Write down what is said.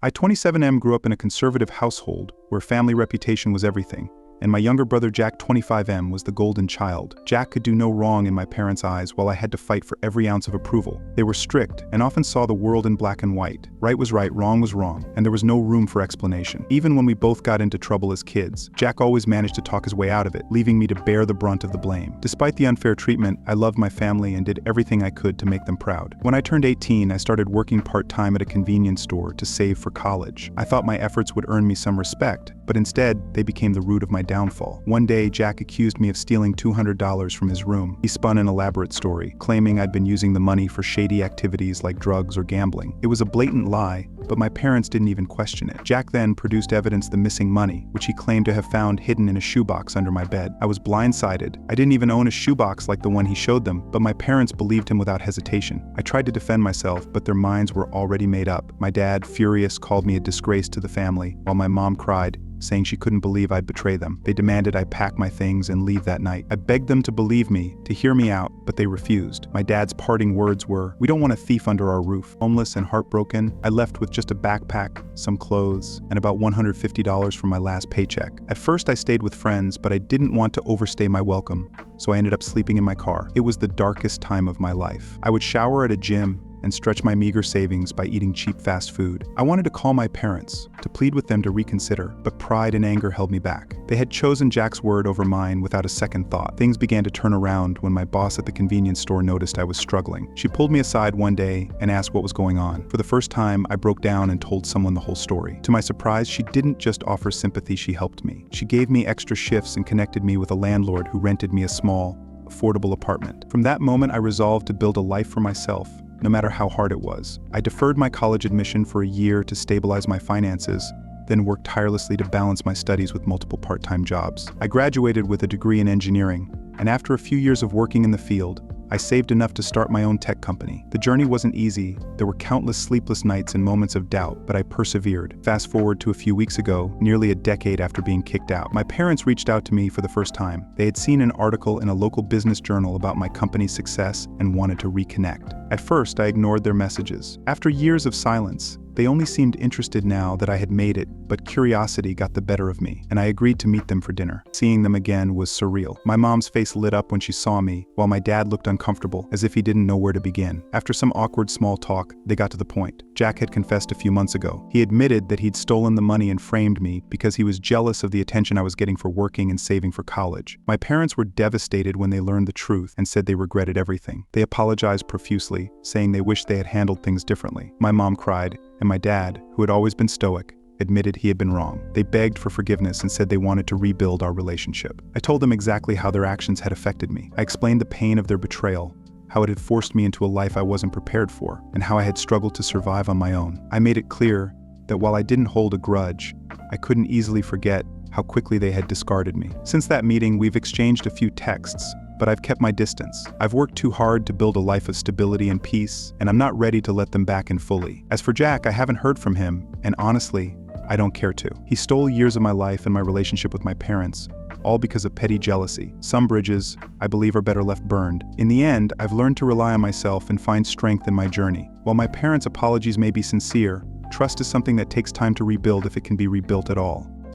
I, 27M, grew up in a conservative household where family reputation was everything, and my younger brother Jack, 25M, was the golden child. Jack could do no wrong in my parents' eyes, while I had to fight for every ounce of approval. They were strict and often saw the world in black and white. Right was right, wrong was wrong, and there was no room for explanation. Even when we both got into trouble as kids, Jack always managed to talk his way out of it, leaving me to bear the brunt of the blame. Despite the unfair treatment, I loved my family and did everything I could to make them proud. When I turned 18, I started working part-time at a convenience store to save for college. I thought my efforts would earn me some respect, but instead, they became the root of my downfall. One day, Jack accused me of stealing $200 from his room. He spun an elaborate story, claiming I'd been using the money for shady activities like drugs or gambling. It was a blatant lie, but my parents didn't even question it. Jack then produced evidence of the missing money, which he claimed to have found hidden in a shoebox under my bed. I was blindsided. I didn't even own a shoebox like the one he showed them, but my parents believed him without hesitation. I tried to defend myself, but their minds were already made up. My dad, furious, called me a disgrace to the family, while my mom cried, saying she couldn't believe I'd betray them. They demanded I pack my things and leave that night. I begged them to believe me, to hear me out, but they refused. My dad's parting words were, "We don't want a thief under our roof." Homeless and heartbroken, I left with just a backpack, some clothes, and about $150 from my last paycheck. At first I stayed with friends, but I didn't want to overstay my welcome, so I ended up sleeping in my car. It was the darkest time of my life. I would shower at a gym and stretch my meager savings by eating cheap fast food. I wanted to call my parents, to plead with them to reconsider, but pride and anger held me back. They had chosen Jack's word over mine without a second thought. Things began to turn around when my boss at the convenience store noticed I was struggling. She pulled me aside one day and asked what was going on. For the first time, I broke down and told someone the whole story. To my surprise, she didn't just offer sympathy, she helped me. She gave me extra shifts and connected me with a landlord who rented me a small, affordable apartment. From that moment, I resolved to build a life for myself, no matter how hard it was. I deferred my college admission for a year to stabilize my finances, then worked tirelessly to balance my studies with multiple part-time jobs. I graduated with a degree in engineering, and after a few years of working in the field, I saved enough to start my own tech company. The journey wasn't easy. There were countless sleepless nights and moments of doubt, but I persevered. Fast forward to a few weeks ago, nearly a decade after being kicked out. My parents reached out to me for the first time. They had seen an article in a local business journal about my company's success and wanted to reconnect. At first, I ignored their messages. After years of silence, they only seemed interested now that I had made it, but curiosity got the better of me, and I agreed to meet them for dinner. Seeing them again was surreal. My mom's face lit up when she saw me, while my dad looked uncomfortable, as if he didn't know where to begin. After some awkward small talk, they got to the point. Jack had confessed a few months ago. He admitted that he'd stolen the money and framed me because he was jealous of the attention I was getting for working and saving for college. My parents were devastated when they learned the truth and said they regretted everything. They apologized profusely, saying they wished they had handled things differently. My mom cried, and my dad, who had always been stoic, admitted he had been wrong. They begged for forgiveness and said they wanted to rebuild our relationship. I told them exactly how their actions had affected me. I explained the pain of their betrayal, how it had forced me into a life I wasn't prepared for, and how I had struggled to survive on my own. I made it clear that while I didn't hold a grudge, I couldn't easily forget how quickly they had discarded me. Since that meeting, we've exchanged a few texts, but I've kept my distance. I've worked too hard to build a life of stability and peace, and I'm not ready to let them back in fully. As for Jack, I haven't heard from him, and honestly, I don't care to. He stole years of my life and my relationship with my parents, all because of petty jealousy. Some bridges, I believe, are better left burned. In the end, I've learned to rely on myself and find strength in my journey. While my parents' apologies may be sincere, trust is something that takes time to rebuild if it can be rebuilt at all.